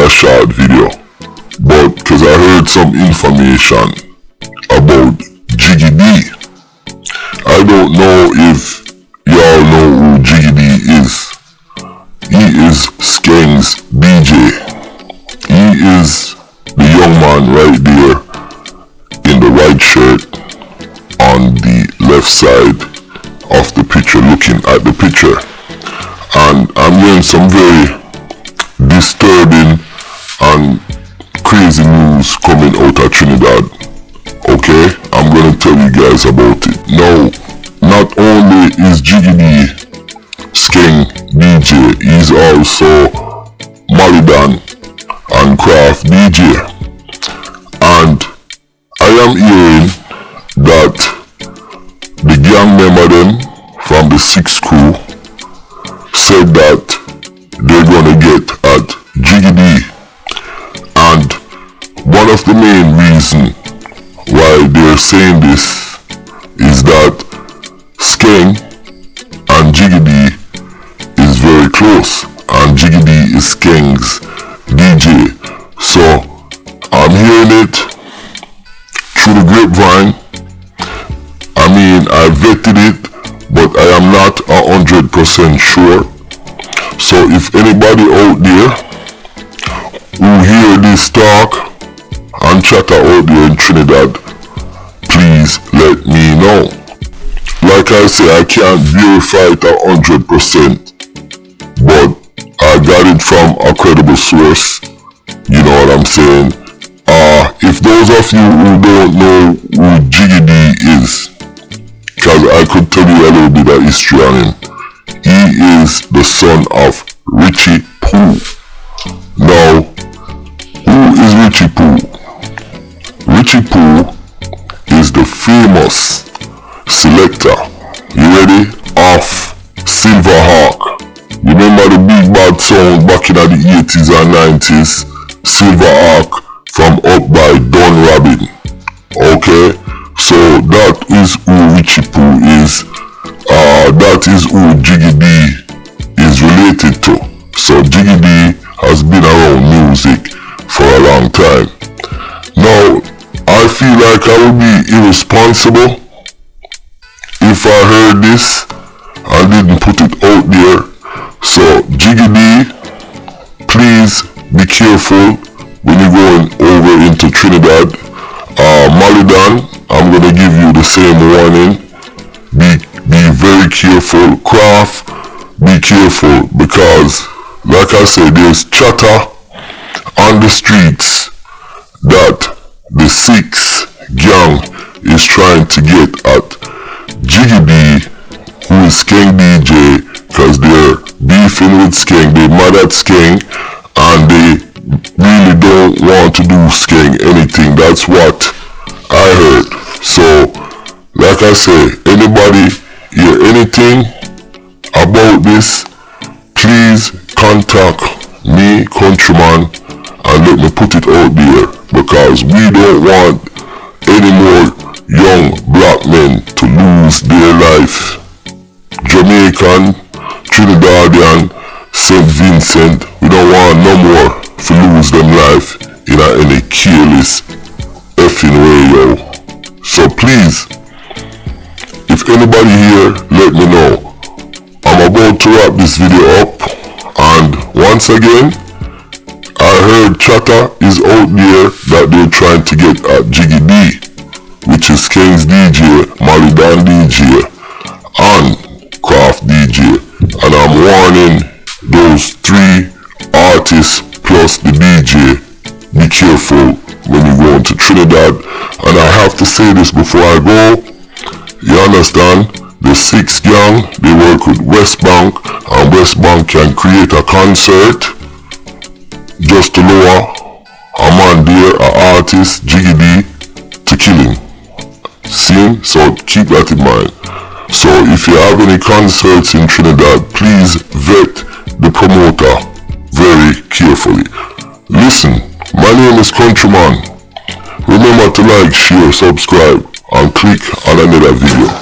a short video, but because I heard some information about Jiggy. I don't know if y'all know who Jiggy is. He is Skeng's DJ. He is the young man right there in the white shirt on the left side of the picture, looking at the picture. And I'm hearing some very disturbing and crazy news coming out of Trinidad. Okay, I'm gonna tell you guys about it. Now, not only is Jiggy Skeng DJ, he's also Skeng Kraff DJ. And I am hearing that the gang member them from the 6th crew said that they're gonna get at Jiggy. And one of the main reasons why they're saying this is that Skeng and Jiggy is very close, and Jiggy is Skeng's DJ. So I'm hearing it through the grapevine. I mean, I vetted it, but I am not 100% sure. So if anybody out there who hear this talk and chatter out there in Trinidad, please let me know. Like I say, I can't verify it 100%, but I got it from a credible source. You know what I'm saying? If those of you who don't know who Jiggy is, because I could tell you a little bit of history on him. He is the son of Richie Poo. Now, who is Richie Poo? Richie Poo is the famous selector, you ready, of Silver Hawk. You remember the big bad sound back in the 80s and 90s? Silver Hawk from up by Don Robin. Okay, so that is who Richie Poo is. That is who Jiggy is related to. So Jiggy has been around music for a long time. Now, I feel like I would be irresponsible if I heard this and didn't put it out there. So Jiggy, please be careful when you're going over into Trinidad. Malidan, I'm gonna give you the same warning. Be very careful. Kraff, be careful, because like I said, there's chatter on the streets that the 6 gang is trying to get at Jiggy, who is Skeng DJ, because they're beefing with Skeng. They mad at Skeng and they really don't want to do Skeng anything. That's what I heard. So like I say, anybody hear anything about this, please contact me, countryman, and let me put it out there, because we don't want any more young black men to lose their life. Jamaican, Trinidadian, St. Vincent, we don't want no more to lose them life in any careless effing way, yo. So please, if anybody here, let me know. I'm about to wrap this video up, and once again, I heard chatter is out there that they're trying to get at Jiggy, which is Skeng's DJ, Malidan DJ, and Kraff DJ. And I'm warning those 3 artists plus the DJ, be careful when you go into Trinidad. And I have to say this before I go, you understand, the 6 gang, they work with West Bank, and West Bank can create a concert just to lower a man there, an artist, Jiggy, to kill him. See? So keep that in mind. So if you have any concerts in Trinidad, please vet the promoter very carefully. Listen, my name is Countryman. Remember to like, share, subscribe, and click on another video.